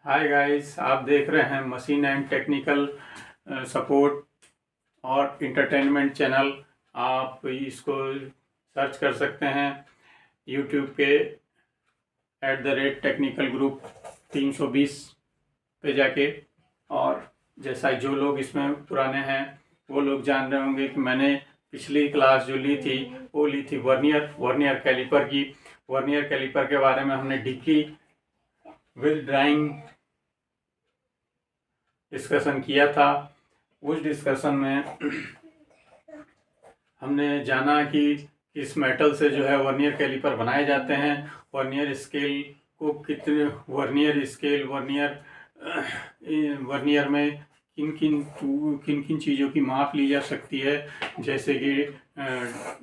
Hi guys, आप देख रहे हैं मशीन एंड टेक्निकल सपोर्ट और इंटरटेनमेंट चैनल। आप इसको सर्च कर सकते हैं यूट्यूब पे @टेक्निकल ग्रुप 320 पे जाके। और जैसा जो लोग इसमें पुराने हैं वो लोग जान रहे होंगे कि मैंने पिछली क्लास जो ली थी वो ली थी वर्नियर कैलिपर की। वर्नियर कैलिपर के बारे में हमने डीपली विद ड्राइंग डिस्कशन किया था। उस डिस्कशन में हमने जाना कि किस मेटल से जो है वर्नियर कैलिपर बनाए जाते हैं, वर्नियर स्केल को कितने वर्नियर में किन किन चीज़ों की माप ली जा सकती है, जैसे कि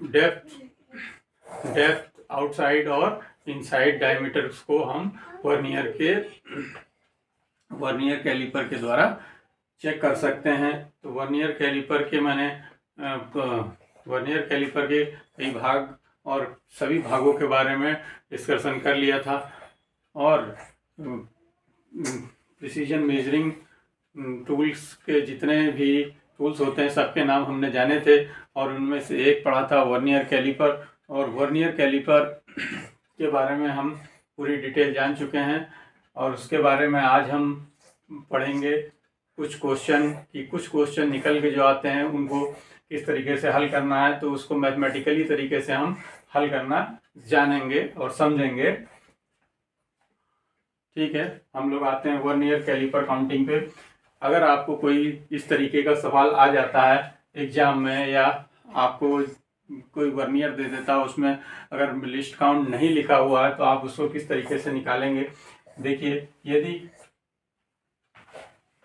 डेप्थ आउटसाइड और इनसाइड डायमीटर्स को हम वर्नियर कैलिपर के द्वारा चेक कर सकते हैं। तो वर्नियर कैलिपर के कई भाग और सभी भागों के बारे में डिस्कशन कर लिया था। और प्रिसीजन मेजरिंग टूल्स के जितने भी टूल्स होते हैं सबके नाम हमने जाने थे, और उनमें से एक पढ़ा था वर्नियर कैलिपर। और वर्नियर कैलिपर के बारे में हम पूरी डिटेल जान चुके हैं, और उसके बारे में आज हम पढ़ेंगे कुछ क्वेश्चन निकल के जो आते हैं उनको किस तरीके से हल करना है, तो उसको मैथमेटिकली तरीके से हम हल करना जानेंगे और समझेंगे। ठीक है, हम लोग आते हैं वर्नियर कैलिपर काउंटिंग पे। अगर आपको कोई इस तरीके का सवाल आ जाता है एग्जाम में, या आपको कोई वर्नियर दे देता है, उसमें अगर लिस्ट काउंट नहीं लिखा हुआ है तो आप उसको किस तरीके से निकालेंगे। देखिए,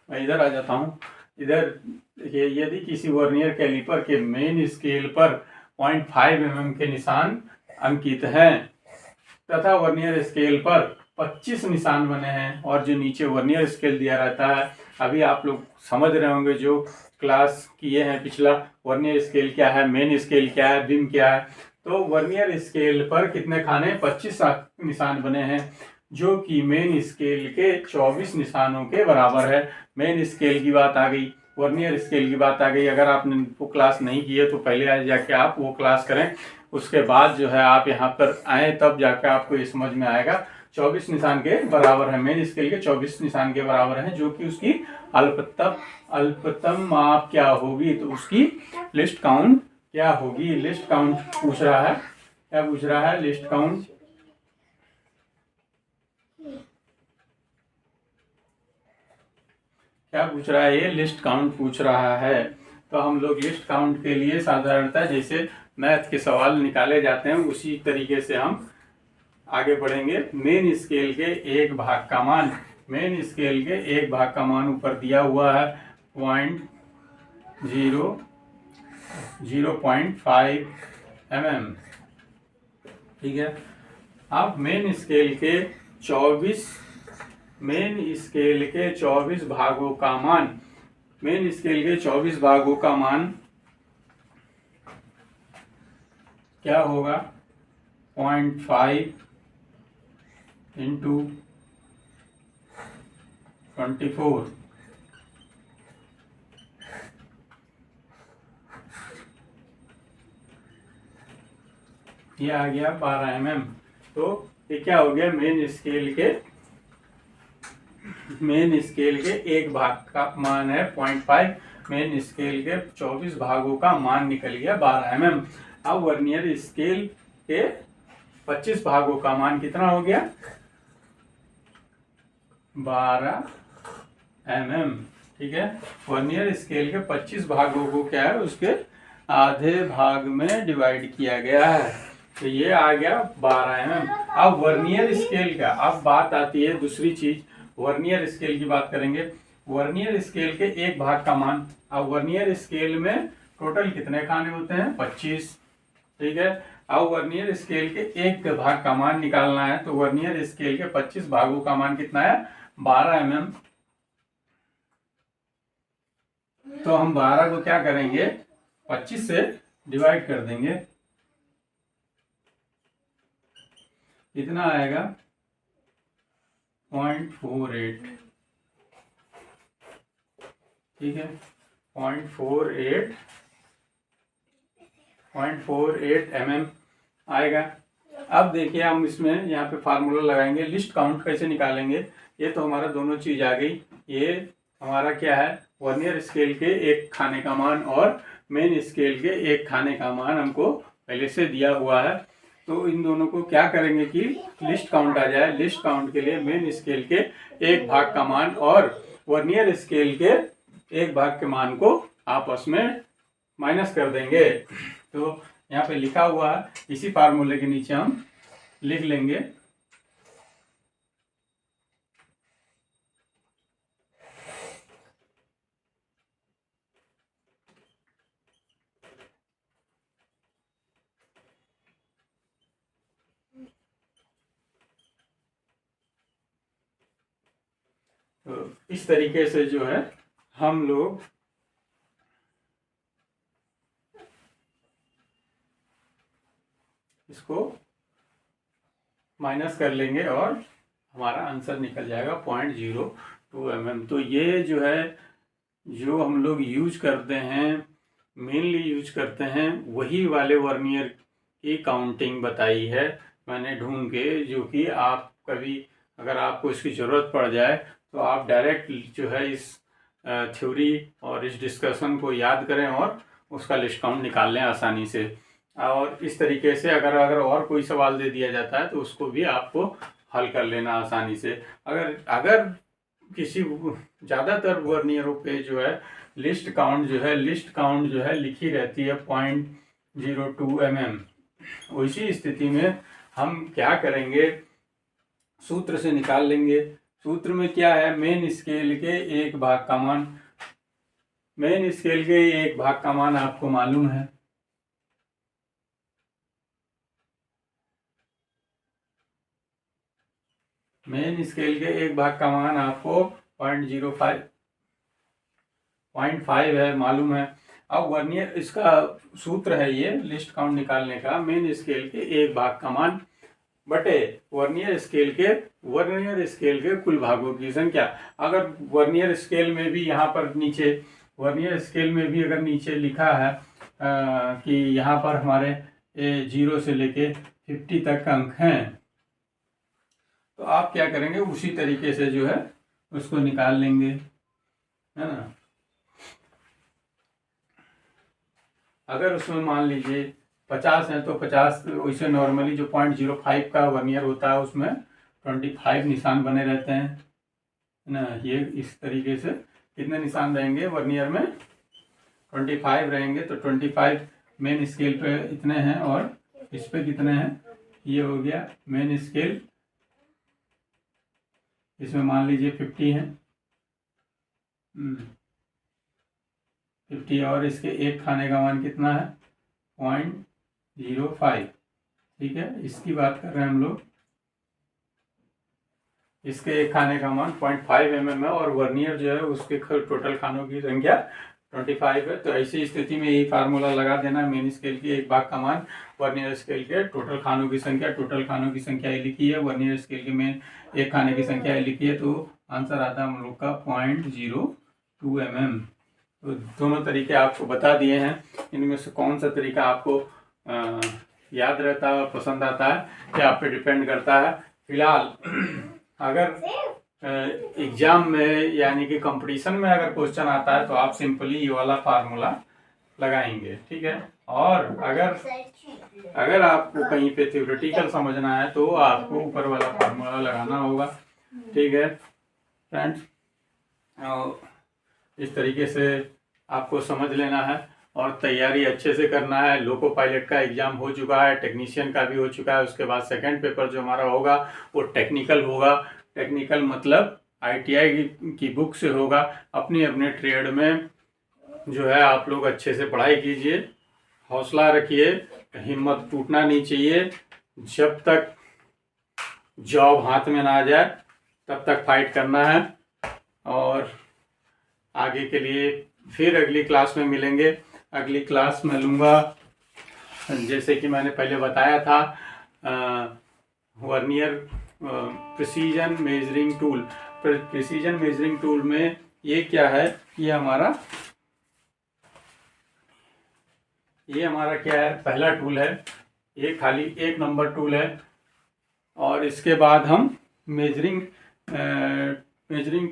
मैं इधर आ जाता हूँ। इधर देखिए, यदि किसी वर्नियर कैलिपर के मेन स्केल पर 0.5 mm के निशान अंकित हैं तथा वर्नियर स्केल पर 25 निशान बने हैं, और जो नीचे वर्नियर स्केल दिया रहता है, अभी आप लोग समझ रहे होंगे जो क्लास किए हैं पिछला, वर्नियर स्केल क्या है, मेन स्केल क्या है, बीम क्या है। तो वर्नियर स्केल पर कितने खाने, 25 निशान बने हैं, जो कि मेन स्केल के 24 निशानों के बराबर है। मेन स्केल की बात आ गई, वर्नियर स्केल की बात आ गई। अगर आपने वो क्लास नहीं की है तो पहले आज जाके आप वो क्लास करें, उसके बाद जो है आप यहाँ पर आए तब जाकर आपको ये समझ में आएगा। 24 निशान के बराबर है, मेन स्केल के 24 निशान के बराबर है, जो कि उसकी अल्पतम माप क्या होगी, तो उसकी लिस्ट काउंट क्या होगी। लिस्ट काउंट पूछ रहा है, क्या पूछ रहा है, लिस्ट काउंट। क्या पूछ रहा है, ये लिस्ट काउंट पूछ रहा है। तो हम लोग लिस्ट काउंट के लिए साधारणतः जैसे मैथ के सवाल निकाले जाते हैं उसी तरीके से हम आगे बढ़ेंगे। मेन स्केल के एक भाग का मान, मेन स्केल के एक भाग का मान ऊपर दिया हुआ है 0.5 mm। ठीक है, अब मेन स्केल के 24 भागों का मान, मेन स्केल के 24 भागों का मान क्या होगा, 0.5 इंटू 24, ये आ गया 12 mm। तो ये क्या हो गया, मेन स्केल के एक भाग का मान है 0.5, मेन स्केल के 24 भागों का मान निकल गया 12 mm। अब वर्नियर स्केल के 25 भागों का मान कितना हो गया, 12 mm। ठीक है, वर्नियर स्केल के 25 भागों को क्या है, उसके आधे भाग में डिवाइड किया गया है, तो ये आ गया 12 mm। अब वर्नियर स्केल का, अब बात आती है दूसरी चीज, वर्नियर स्केल की बात करेंगे। वर्नियर स्केल के एक भाग का मान, अब वर्नियर स्केल में टोटल कितने खाने होते हैं, 25। ठीक है, अब वर्नियर स्केल के एक भाग का मान निकालना है, तो वर्नियर स्केल के 25 भागों का मान कितना है, 12 mm। तो हम 12 को क्या करेंगे, 25 से डिवाइड कर देंगे, कितना आएगा, 0.48। ठीक है, 0.48 mm आएगा। अब देखिए हम इसमें यहाँ पे फार्मूला लगाएंगे, लिस्ट काउंट कैसे निकालेंगे। ये तो हमारा दोनों चीज आ गई। ये हमारा क्या है, वर्नियर स्केल के एक खाने का मान और मेन स्केल के एक खाने का मान हमको पहले से दिया हुआ है। तो इन दोनों को क्या करेंगे कि लिस्ट काउंट आ जाए। लिस्ट काउंट के लिए मेन स्केल के एक भाग का मान और वर्नियर स्केल के एक भाग के मान को आपस में माइनस कर देंगे। तो यहाँ पे लिखा हुआ है, इसी फार्मूले के नीचे हम लिख लेंगे। तो इस तरीके से जो है हम लोग इसको माइनस कर लेंगे और हमारा आंसर निकल जाएगा 0.02 mm। तो ये जो है, जो हम लोग यूज करते हैं, मेनली यूज करते हैं, वही वाले वर्नियर की काउंटिंग बताई है मैंने ढूंढ के, जो कि आप कभी अगर आपको इसकी ज़रूरत पड़ जाए तो आप डायरेक्ट जो है इस थ्योरी और इस डिस्कशन को याद करें और उसका लिस्ट काउंट निकाल लें आसानी से। और इस तरीके से अगर और कोई सवाल दे दिया जाता है तो उसको भी आपको हल कर लेना आसानी से। अगर किसी ज़्यादातर वर्नियरों पे जो है लिस्ट काउंट जो है लिखी रहती है 0.02 mm। उसी स्थिति में हम क्या करेंगे, सूत्र से निकाल लेंगे। सूत्र में क्या है, मेन स्केल के एक भाग का मान, मेन स्केल के एक भाग का मान आपको मालूम है। मेन स्केल के एक भाग का मान आपको 0.5 है, मालूम है। अब वर्नियर, इसका सूत्र है ये लिस्ट काउंट निकालने का, मेन स्केल के एक भाग का मान बटे वर्नियर स्केल के कुल भागों की संख्या। अगर वर्नियर स्केल में भी यहाँ पर नीचे, वर्नियर स्केल में भी अगर नीचे लिखा है कि यहाँ पर हमारे 0 से लेके 50 तक अंक हैं, तो आप क्या करेंगे, उसी तरीके से जो है उसको निकाल लेंगे, है ना। अगर उसमें मान लीजिए 50 है तो 50, वैसे नॉर्मली जो 0.05 का वर्नियर होता है उसमें 25 निशान बने रहते हैं, है ना। ये इस तरीके से कितने निशान रहेंगे वर्नियर में, 25 रहेंगे। तो 25 मेन स्केल पे इतने हैं और इस पे कितने हैं, ये हो गया मेन स्केल। इसमें मान लीजिए 50 है, 50, और इसके एक खाने का मान कितना है, 0.05। ठीक है, इसकी बात कर रहे हैं हम लोग। इसके एक खाने का मान 0.5 mm है और वर्नियर जो है उसके टोटल खानों की संख्या 25 है। तो ऐसी स्थिति में यही फार्मूला लगा देना, मेन स्केल की एक भाग का मान वर्नियर स्केल के टोटल खानों की संख्या। टोटल खानों की संख्या ये लिखी है, वर्नियर स्केल के मेन एक खाने की संख्या ये लिखी है, तो आंसर आता है हम लोग का 0.02 mm। तो दोनों तरीके आपको बता दिए हैं, इनमें से कौन सा तरीका आपको याद रहता है और पसंद आता है, क्या आप पे डिपेंड करता है। फिलहाल अगर एग्जाम में यानी कि कंपटीशन में अगर क्वेश्चन आता है तो आप सिंपली ये वाला फार्मूला लगाएंगे, ठीक है। और अगर आपको कहीं पे थ्योरेटिकल समझना है तो आपको ऊपर वाला फार्मूला लगाना होगा, ठीक है फ्रेंड्स। इस तरीके से आपको समझ लेना है और तैयारी अच्छे से करना है। लोको पायलट का एग्ज़ाम हो चुका है, टेक्नीशियन का भी हो चुका है, उसके बाद सेकंड पेपर जो हमारा होगा वो टेक्निकल होगा। टेक्निकल मतलब ITI की बुक से होगा। अपने अपने ट्रेड में जो है आप लोग अच्छे से पढ़ाई कीजिए, हौसला रखिए, हिम्मत टूटना नहीं चाहिए। जब तक जॉब हाथ में ना आ जाए तब तक फाइट करना है। और आगे के लिए फिर अगली क्लास में मिलेंगे। अगली क्लास में लूँगा, जैसे कि मैंने पहले बताया था, vernier precision measuring tool. Precision measuring tool में ये क्या है, ये हमारा क्या है, पहला टूल है, ये खाली 1 नंबर टूल है। और इसके बाद हम मेजरिंग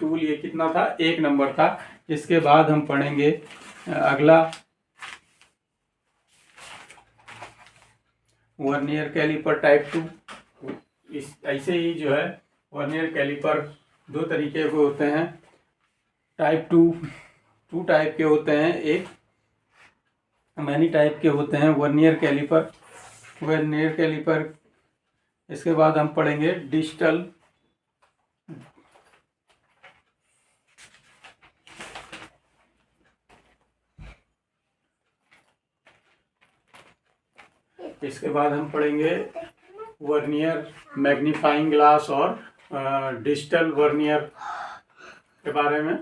टूल, ये कितना था, 1 नंबर था। इसके बाद हम पढ़ेंगे अगला वर्नियर कैलिपर टाइप 2। इस ऐसे ही जो है वर्नियर कैलिपर 2 तरीके के होते हैं। टाइप 2 टाइप के होते हैं, एक मैनी टाइप के होते हैं वर्नियर कैलिपर। इसके बाद हम पढ़ेंगे डिजिटल इसके बाद हम पढ़ेंगे वर्नियर मैग्नीफाइंग ग्लास और डिजिटल वर्नियर के बारे में।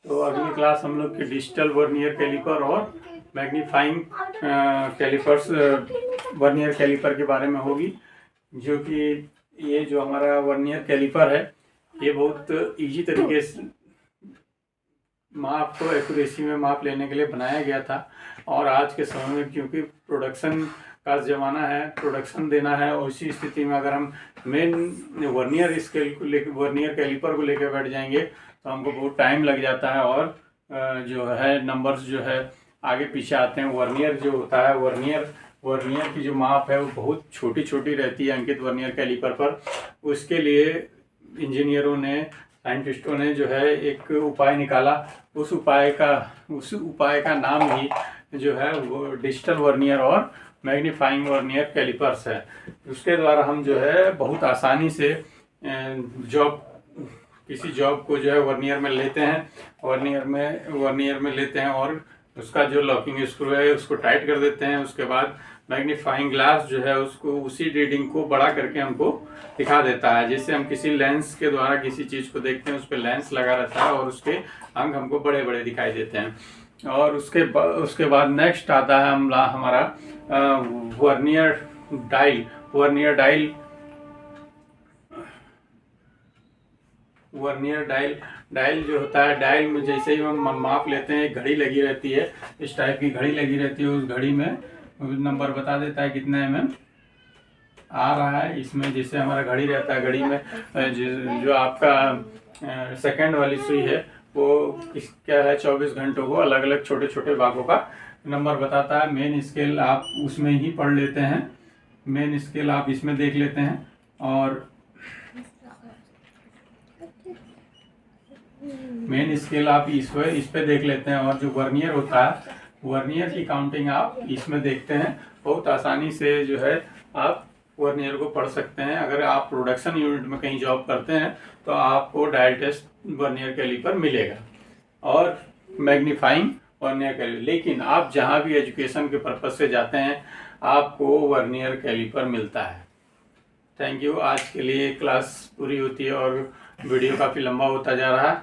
तो अगली क्लास हम लोग की डिजिटल वर्नियर कैलिपर और मैग्नीफाइंग कैलिपर्स वर्नियर कैलिपर के बारे में होगी। जो कि ये जो हमारा वर्नियर कैलिपर है, ये बहुत इजी तरीके से माप को एक्यूरेसी में माप लेने के लिए बनाया गया था। और आज के समय में क्योंकि प्रोडक्शन का ज़माना है, प्रोडक्शन देना है, और उसी स्थिति में अगर हम मेन वर्नियर स्केल को लेकर, वर्नियर कैलिपर को लेकर बैठ जाएंगे तो हमको बहुत टाइम लग जाता है और जो है नंबर्स जो है आगे पीछे आते हैं। वर्नियर जो होता है, वर्नियर की जो माप है वो बहुत छोटी छोटी रहती है अंकित वर्नियर कैलिपर पर। उसके लिए इंजीनियरों ने, साइंटिस्टों ने जो है एक उपाय निकाला। उस उपाय का नाम ही जो है वो डिजिटल वर्नियर और मैग्नीफाइंग वर्नियर कैलिपर्स है। उसके द्वारा हम जो है बहुत आसानी से किसी जॉब को जो है वर्नियर में लेते हैं, वर्नियर में लेते हैं और उसका जो लॉकिंग स्क्रू है उसको टाइट कर देते हैं। उसके बाद मैग्नीफाइंग ग्लास जो है उसको उसी रीडिंग को बड़ा करके हमको दिखा देता है। जिससे हम किसी लेंस के द्वारा किसी चीज़ को देखते हैं, उस पर लेंस लगा रहता है और उसके अंग हमको बड़े बड़े दिखाई देते हैं। और उसके बाद नेक्स्ट आता है हमारा वर्नियर डायल जो होता है। डायल में जैसे ही हम माप लेते हैं, एक घड़ी लगी रहती है, इस टाइप की घड़ी लगी रहती है। उस घड़ी में नंबर बता देता है कितना mm आ रहा है। इसमें जैसे हमारा घड़ी रहता है, घड़ी में जो आपका सेकंड वाली सुई है वो क्या है, 24 घंटों को अलग अलग छोटे छोटे भागों का नंबर बताता है। मेन स्केल आप उसमें ही पढ़ लेते हैं, मेन स्केल आप इसमें देख लेते हैं। और मेन स्केल आप इस पे देख लेते हैं। और जो वर्नियर होता है, वर्नियर की काउंटिंग आप इसमें देखते हैं। बहुत आसानी से जो है आप वर्नियर को पढ़ सकते हैं। अगर आप प्रोडक्शन यूनिट में कहीं जॉब करते हैं तो आपको डायल टेस्ट वर्नियर कैलिपर मिलेगा और मैग्नीफाइंग वर्नियर कैलिपर। लेकिन आप जहां भी एजुकेशन के पर्पज से जाते हैं आपको वर्नियर कैलिपर मिलता है। Thank you. आज के लिए क्लास पूरी होती है और वीडियो काफ़ी लंबा होता जा रहा है।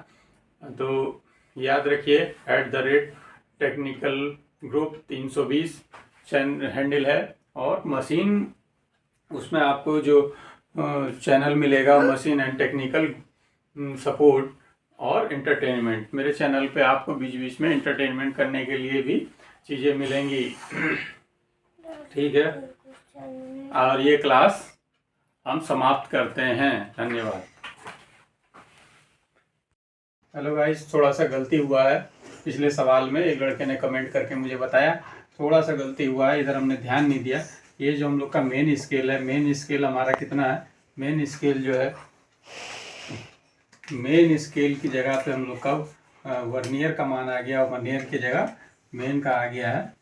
तो याद रखिए @टेक्निकल ग्रुप 320 हैंडल है। और मशीन, उसमें आपको जो चैनल मिलेगा, मशीन एंड टेक्निकल सपोर्ट और एंटरटेनमेंट। मेरे चैनल पे आपको बीच बीच में एंटरटेनमेंट करने के लिए भी चीज़ें मिलेंगी। ठीक है, और ये क्लास हम समाप्त करते हैं। धन्यवाद। हेलो गाइस, थोड़ा सा गलती हुआ है। पिछले सवाल में एक लड़के ने कमेंट करके मुझे बताया थोड़ा सा गलती हुआ है, इधर हमने ध्यान नहीं दिया। ये जो हम लोग का मेन स्केल है, मेन स्केल हमारा कितना है, मेन स्केल जो है, मेन स्केल की जगह पे हम लोग का वर्नियर का मान आ गया, वर्नियर की जगह मेन का आ गया है।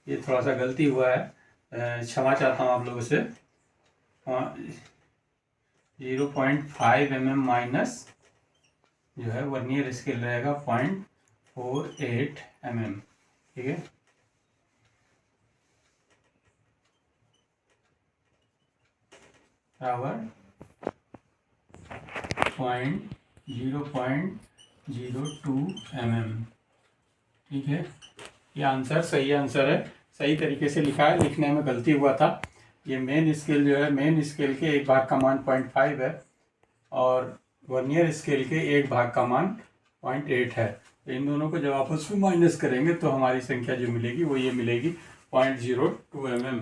ये थोड़ा सा गलती हुआ है, क्षमा चाहता हूँ आप लोगों से। 0.5 mm माइनस जो है वर्नियर स्केल रहेगा 0.48 mm। ठीक है, बराबर 0.02 mm। ठीक है, ये आंसर सही आंसर है, सही तरीके से लिखा है, लिखने में गलती हुआ था। ये मेन स्केल जो है, मेन स्केल के एक भाग का मान 0.5 है और वर्नियर स्केल के एक भाग का मान 0.8 है। तो इन दोनों को जब आपस में माइनस करेंगे तो हमारी संख्या जो मिलेगी वो ये मिलेगी 0.02 mm।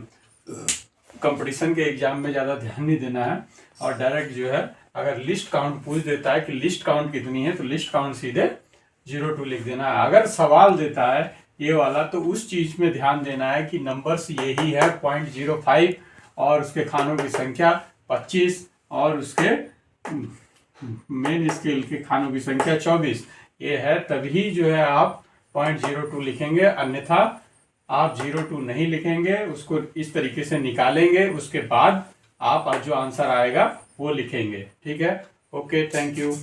कंपटीशन के एग्जाम में ज़्यादा ध्यान नहीं देना है और डायरेक्ट जो है अगर लिस्ट काउंट पूछ देता है कि लिस्ट काउंट कितनी है तो लिस्ट काउंट सीधे 02 लिख देना है। अगर सवाल देता है ये वाला तो उस चीज़ में ध्यान देना है कि नंबर्स यही है 0.05 और उसके खानों की संख्या 25 और उसके मेन स्केल के खानों की संख्या 24 ये है, तभी जो है आप 0.02 लिखेंगे। अन्यथा आप 02 नहीं लिखेंगे, उसको इस तरीके से निकालेंगे, उसके बाद आप जो आंसर आएगा वो लिखेंगे। ठीक है, ओके, थैंक यू।